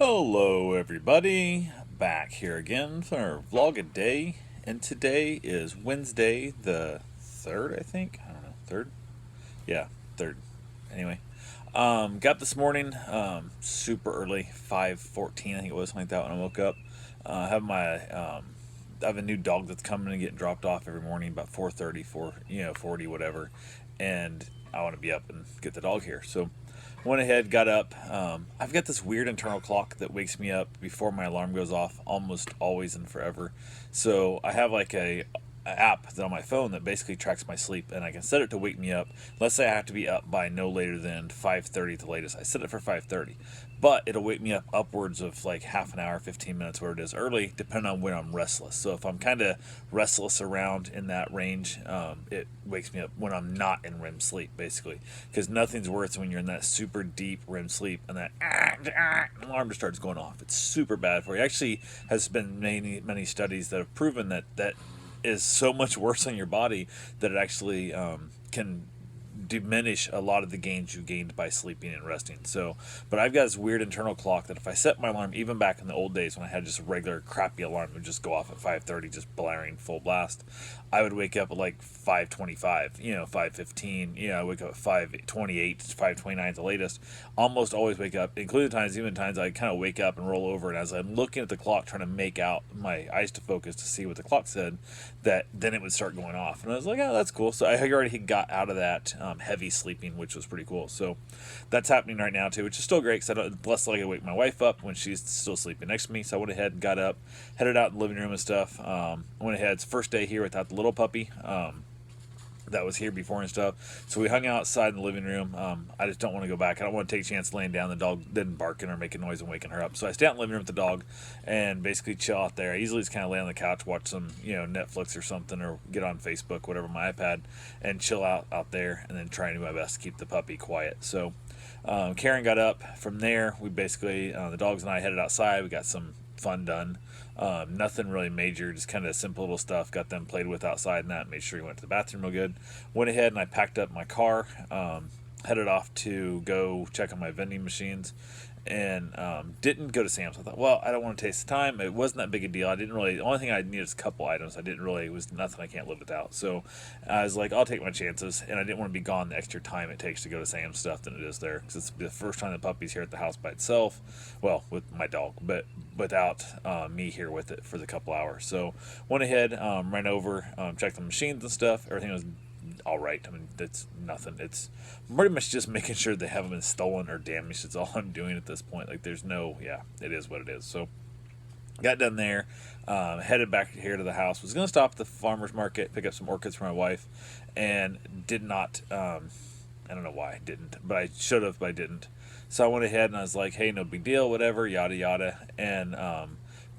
Hello, everybody. Back here again for our vlog a day, and today is Wednesday, the 3rd, I think. I don't know, 3rd? Yeah, 3rd. Anyway, got up this morning, super early, 5:14, I think it was, something like that when I woke up. I have a new dog that's coming and getting dropped off every morning about 4:30, 40, whatever, and I want to be up and get the dog here. So went ahead, got up. I've got this weird internal clock that wakes me up before my alarm goes off, almost always and forever. So I have like a app that on my phone that basically tracks my sleep, and I can set it to wake me up. Let's say I have to be up by no later than 5:30 at the latest. I set it for 5:30, but it'll wake me up upwards of like half an hour, 15 minutes, where it is early, depending on when I'm restless. So if I'm kind of restless around in that range, it wakes me up when I'm not in REM sleep, basically, because nothing's worse when you're in that super deep REM sleep and that alarm just starts going off. It's super bad for you. Actually, has been many studies that have proven that is so much worse on your body that it actually can diminish a lot of the gains you gained by sleeping and resting. So, but I've got this weird internal clock that if I set my alarm, even back in the old days when I had just a regular crappy alarm, it would just go off at 5:30, just blaring full blast. I would wake up at like 5:25, 5:15. I wake up at 5:28, 5:29 at the latest. Almost always wake up, including even times I kind of wake up and roll over, and as I'm looking at the clock, trying to make out my eyes to focus to see what the clock said, that then it would start going off, and I was like, oh, that's cool. So I already got out of that heavy sleeping, which was pretty cool. So that's happening right now too, which is still great because I don't less likely to wake my wife up when she's still sleeping next to me. So I went ahead and got up, headed out in the living room and stuff. Went ahead. It's the first day here without the little puppy. That was here before and stuff. So we hung outside in the living room. I just don't want to go back. I don't want to take a chance laying down. The dog didn't barking or making noise and waking her up. So I stay out in the living room with the dog and basically chill out there. I usually just kind of lay on the couch, watch some, Netflix or something, or get on Facebook, whatever, my iPad, and chill out there, and then try and do my best to keep the puppy quiet. So Karen got up. From there, we basically, the dogs and I headed outside. We got some fun done. Nothing really major, just kind of simple little stuff. Got them played with outside and that. Made sure he went to the bathroom real good. Went ahead and I packed up my car. Headed off to go check on my vending machines, and didn't go to Sam's. I thought, well, I don't want to taste the time. It wasn't that big a deal. I didn't really. The only thing I needed was a couple items. It was nothing I can't live without. So I was like, I'll take my chances, and I didn't want to be gone the extra time it takes to go to Sam's stuff than it is there, because it's the first time the puppy's here at the house by itself. Well, with my dog, but without me here with it for the couple hours. So went ahead, ran over, checked the machines and stuff. Everything was all right. I mean, that's nothing. It's pretty much just making sure they haven't been stolen or damaged. It's all I'm doing at this point. Like, there's no, yeah, it is what it is. So, got done there, headed back here to the house. Was going to stop at the farmer's market, pick up some orchids for my wife, and did not. I don't know why I didn't, but I should have, but I didn't. So I went ahead and I was like, hey, no big deal, whatever, yada yada. And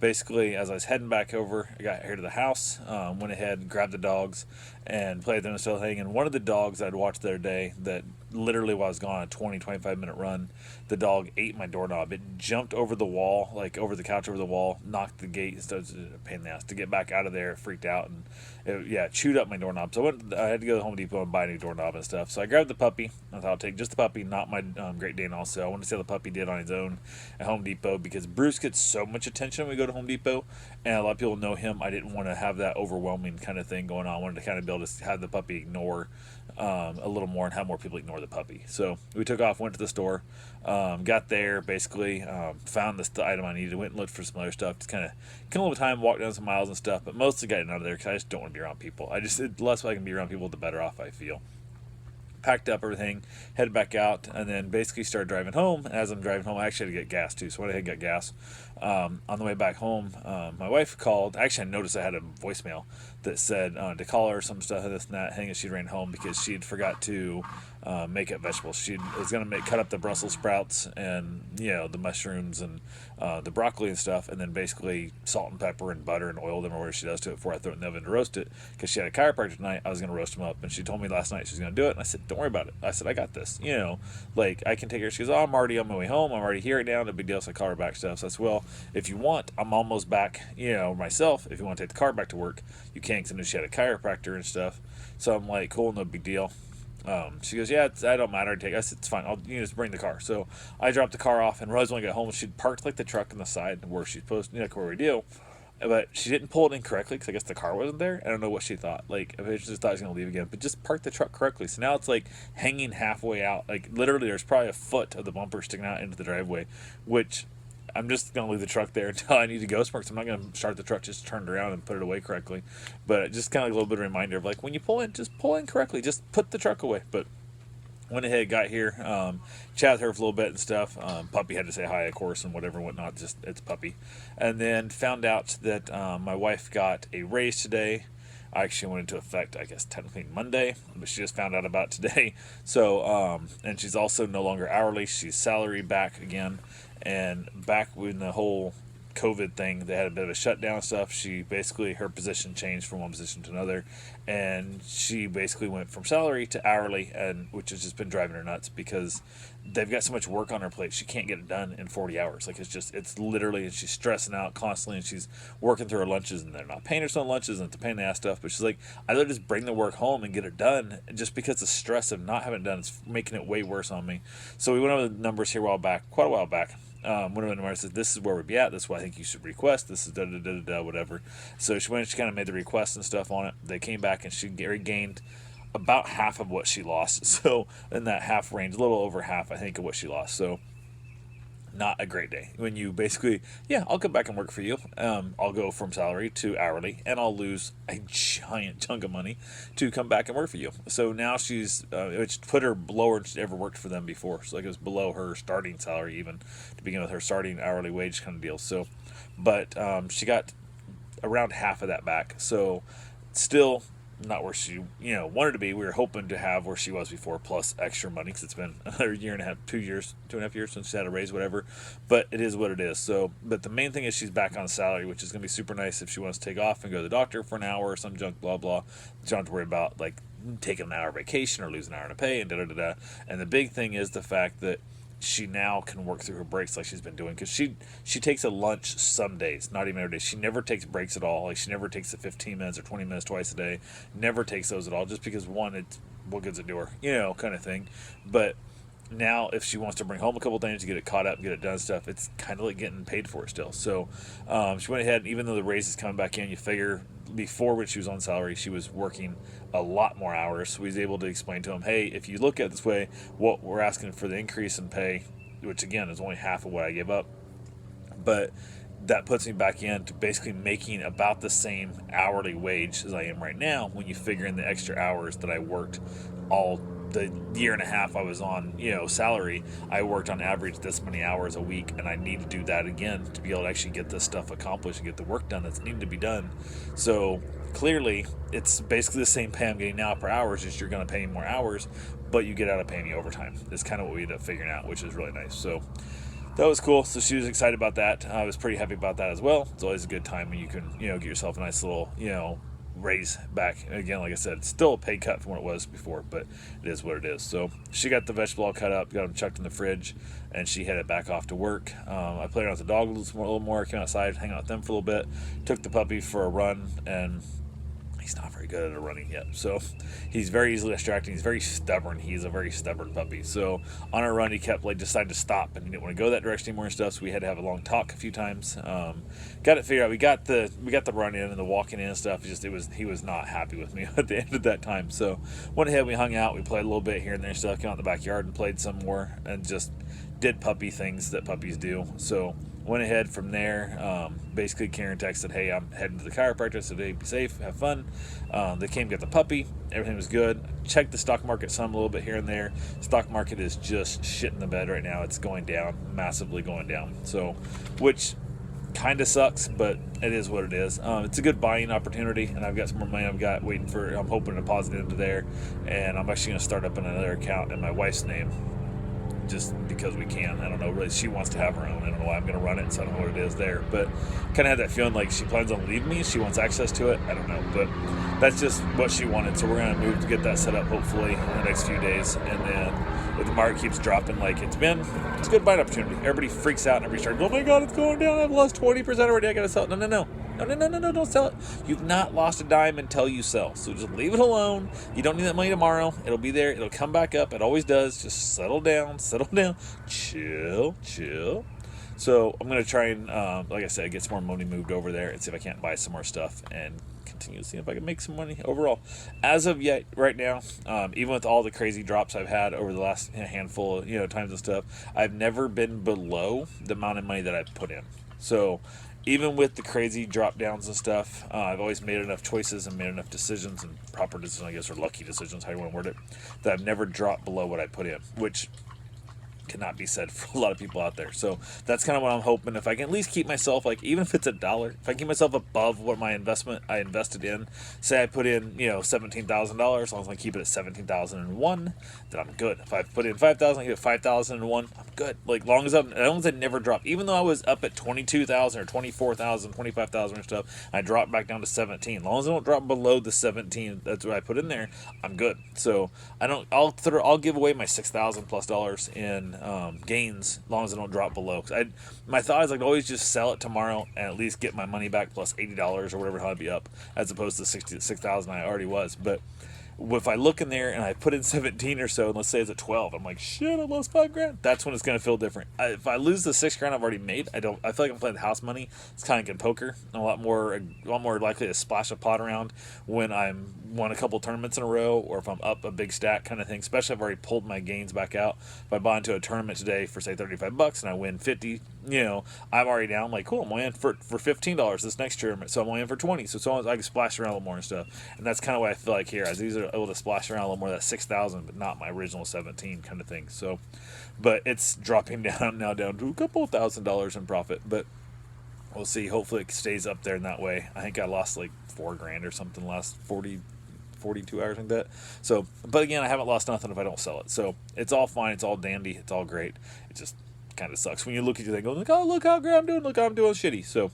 basically, as I was heading back over, I got here to the house, went ahead and grabbed the dogs and played them and still hanging. And one of the dogs I'd watched the other day that literally while I was gone on a 25 minute run, the dog ate my doorknob. It jumped over the wall, like over the couch, over the wall, knocked the gate. So it was a pain in the ass to get back out of there. It freaked out and it chewed up my doorknob. So I had to go to Home Depot and buy a new doorknob and stuff. So I grabbed the puppy. I thought I'll take just the puppy, not my Great Dane also. I wanted to see how the puppy did on his own at Home Depot, because Bruce gets so much attention when we go to Home Depot, and a lot of people know him. I didn't want to have that overwhelming kind of thing going on. I wanted to kind of be able to have the puppy ignore a little more and have more people ignore the puppy. So we took off, went to the store, got there, basically found the item I needed, went and looked for some other stuff, just kind of a little time, walked down some miles and stuff, but mostly getting out of there because I just don't want to be around people. The less I can be around people, the better off I feel. Packed up everything, headed back out, and then basically started driving home. And as I'm driving home, I actually had to get gas too, so I went ahead and got gas. On the way back home, my wife called. Actually, I noticed I had a voicemail that said to call her or some stuff, this and that, hanging. She ran home because she'd forgot to make up vegetables. She was going to cut up the Brussels sprouts and the mushrooms and the broccoli and stuff, and then basically salt and pepper and butter and oil them or whatever she does to it before I throw it in the oven to roast it, because she had a chiropractor tonight. I was going to roast them up, and she told me last night she was going to do it, and I said, don't worry about it. I said, I got this, like I can take her. She goes, oh, I'm already on my way home, I'm already here right now, no big deal. So I call her back stuff. So I said, well, if you want, I'm almost back, myself. If you want to take the car back to work, you can, because I knew she had a chiropractor and stuff. So I'm like, cool, no big deal. She goes, yeah, I don't matter. I said, it's fine. You just bring the car. So I dropped the car off, and Rose, when I got home, she'd parked like the truck on the side where she's supposed to, like where we do. But she didn't pull it in correctly because I guess the car wasn't there. I don't know what she thought. Like, I just thought she was going to leave again. But just park the truck correctly. So now it's like hanging halfway out. Like, literally, there's probably a foot of the bumper sticking out into the driveway, which I'm just going to leave the truck there until I need to go somewhere. So I'm not going to start the truck, just turn it around and put it away correctly. But just kind of like a little bit of a reminder of like, when you pull in, just pull in correctly. Just put the truck away. But went ahead, got here, chatted with her for a little bit and stuff. Puppy had to say hi, of course, and whatever and whatnot. Just it's Puppy. And then found out that my wife got a raise today. I actually went into effect, I guess, technically Monday, but she just found out about it today. So, and she's also no longer hourly. She's salary back again. And back when the whole COVID thing, they had a bit of a shutdown and stuff. She basically, her position changed from one position to another, and she basically went from salary to hourly, and which has just been driving her nuts because they've got so much work on her plate. She can't get it done in 40 hours. Like, it's literally, she's stressing out constantly, and she's working through her lunches, and they're not paying her some lunches, and it's a pain in the ass stuff. But she's like, I'd rather just bring the work home and get it done, just because the stress of not having it done is making it way worse on me. So we went over the numbers here quite a while back. One of the numbers said, this is where we'd be at. This is what I think you should request. This is da-da-da-da-da, whatever. So she went and she kind of made the request and stuff on it. They came back and she regained about half of what she lost. So in that half range, a little over half, I think, of what she lost. So not a great day when you basically, yeah, I'll come back and work for you. I'll go from salary to hourly, and I'll lose a giant chunk of money to come back and work for you. So now she's, which put her below her, she ever worked for them before. So like it was below her starting salary, even to begin with, her starting hourly wage kind of deal. So, but she got around half of that back. So still not where she wanted to be. We were hoping to have where she was before, plus extra money, because it's been another year and a half, 2.5 years since she had a raise, whatever. But it is what it is. So, but the main thing is she's back on salary, which is going to be super nice if she wants to take off and go to the doctor for an hour or some junk, blah blah. She don't have to worry about like taking an hour vacation or losing an hour to pay and da da da da. And the big thing is the fact that she now can work through her breaks like she's been doing, because she takes a lunch some days, not even every day. She never takes breaks at all. Like, she never takes the 15 minutes or 20 minutes twice a day. Never takes those at all, just because, one, it's what good's it do her, kind of thing. But now if she wants to bring home a couple things to get it caught up, get it done stuff, it's kind of like getting paid for it still. So she went ahead, even though the raise is coming back in, you figure before, when she was on salary, she was working a lot more hours. So we was able to explain to him, hey, if you look at it this way, what we're asking for the increase in pay, which again is only half of what I gave up, but that puts me back in to basically making about the same hourly wage as I am right now, when you figure in the extra hours that I worked all the year and a half I was on, salary. I worked on average this many hours a week, and I need to do that again to be able to actually get this stuff accomplished and get the work done that's needed to be done. So clearly, it's basically the same pay I'm getting now per hour, just you're going to pay me more hours, but you get out of paying me overtime. That's kind of what we ended up figuring out, which is really nice. So that was cool. So she was excited about that. I was pretty happy about that as well. It's always a good time when you can, get yourself a nice little, raise back. Again, like I said, it's still a pay cut from what it was before, but it is what it is. So she got the vegetable all cut up, got them chucked in the fridge, and she headed back off to work. I played around with the dog a little more, came outside, hang out with them for a little bit, took the puppy for a run, and he's not very good at running yet. So he's very easily distracted. He's very stubborn. He's a very stubborn puppy. So on our run, he kept decided to stop, and he didn't want to go that direction anymore and stuff. So we had to have a long talk a few times. Got it figured out. We got the run in and the walking in and stuff. He was not happy with me at the end of that time. So went ahead, we hung out, we played a little bit here and there and stuff. Came out in the backyard and played some more, and just did puppy things that puppies do. So went ahead from there. Basically, Karen texted, hey, I'm heading to the chiropractor. So hey, be safe, have fun. They came, got the puppy. Everything was good. Checked the stock market some a little bit here and there. Stock market is just shit in the bed right now. It's going down, massively going down. So, which kind of sucks, but it is what it is. It's a good buying opportunity, and I've got some more money I'm hoping to deposit into there. And I'm actually going to start up another account in my wife's name, just because we can. I don't know, really, she wants to have her own. I don't know why I'm going to run it, so I don't know what it is there, but kind of had that feeling like she plans on leaving me. She wants access to it. I don't know, but that's just what she wanted. So we're going to move to get that set up hopefully in the next few days, and then if the market keeps dropping like it's been, it's a good buying opportunity. Everybody freaks out and everybody starts, oh my God, it's going down. I've lost 20% already. I got to sell it. No. No, don't sell it. You've not lost a dime until you sell. So just leave it alone. You don't need that money tomorrow. It'll be there. It'll come back up. It always does. Just settle down, chill. So I'm going to try and, like I said, get some more money moved over there and see if I can't buy some more stuff and continue to see if I can make some money overall. As of yet, right now, even with all the crazy drops I've had over the last handful of times and stuff, I've never been below the amount of money that I've put in. So even with the crazy drop downs and stuff, I've always made enough choices and made enough decisions and proper decisions, I guess, or lucky decisions, how you want to word it, that I've never dropped below what I put in, which cannot be said for a lot of people out there. So that's kind of what I'm hoping. If I can at least keep myself, like, even if it's $1, if I can keep myself above what my investment I invested in, say I put in $17,000, as long as I keep it at 17,001, then I'm good. If I put in 5,000, I keep it 5,001, I'm good. Like, as long as I never drop, even though I was up at 22,000 or 24,000, 25,000 or stuff, I dropped back down to 17. As long as I don't drop below the 17, that's what I put in there, I'm good. So I'll give away my $6,000+ in gains as long as I don't drop below. My thought is I'd always just sell it tomorrow and at least get my money back plus $80 or whatever, how I'd be up, as opposed to 6,000 I already was. But if I look in there and I put in 17 or so, and let's say it's at 12, I'm like, shit, I lost $5,000. That's when it's going to feel different. If I lose the $6,000 I've already made, I feel like I'm playing house money. It's kind of like in poker. I'm a lot more likely to splash a pot around when I'm won a couple tournaments in a row, or if I'm up a big stack kind of thing. Especially if I've already pulled my gains back out. If I buy into a tournament today for say $35 and I win 50, I'm already down. I'm like, cool, I'm only in for $15 this next tournament, so I'm only in for 20. So I can splash around a little more and stuff. And that's kind of what I feel like here. These are able to splash around a little more, that 6,000, but not my original 17 kind of thing. So, but it's dropping down to a couple $1,000s in profit. But we'll see. Hopefully it stays up there in that way. I think I lost like $4,000 or something last 42 hours like that. So, but again, I haven't lost nothing if I don't sell it. So it's all fine. It's all dandy. It's all great. It just kind of sucks when you look at your thing, go like, oh, look how great I'm doing. Look how I'm doing shitty. So,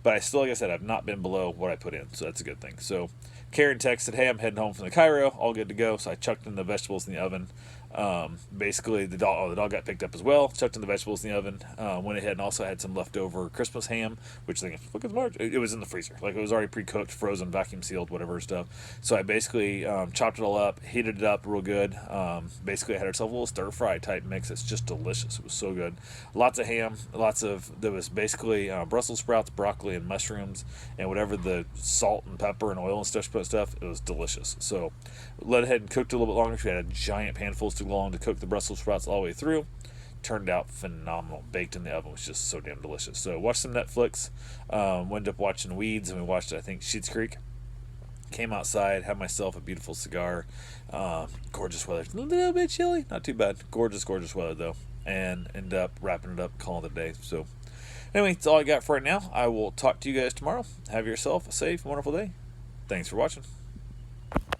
but I still, like I said, I've not been below what I put in. So that's a good thing. So Karen texted, hey, I'm heading home from the Cairo. All good to go. So I chucked in the vegetables in the oven. Basically the dog got picked up as well, chucked in the vegetables in the oven, went ahead and also had some leftover Christmas ham, which look at March, it was in the freezer, like it was already pre-cooked, frozen, vacuum sealed, whatever stuff. So I basically chopped it all up, heated it up real good. Basically I had ourselves a little stir fry type mix. It's just delicious. It was so good. Lots of ham, there was basically Brussels sprouts, broccoli, and mushrooms, and whatever the salt and pepper and oil and stuff. It was delicious. So let ahead and cooked a little bit longer. We had a giant pan full too long to cook the Brussels sprouts all the way through. Turned out phenomenal. Baked in the oven, was just so damn delicious. So watched some Netflix. Ended up watching Weeds, and we watched, I think, Schitt's Creek. Came outside, had myself a beautiful cigar. Gorgeous weather. A little bit chilly, not too bad. Gorgeous weather though. And end up wrapping it up, calling it a day. So anyway, that's all I got for right now. I will talk to you guys tomorrow. Have yourself a safe, wonderful day. Thanks for watching.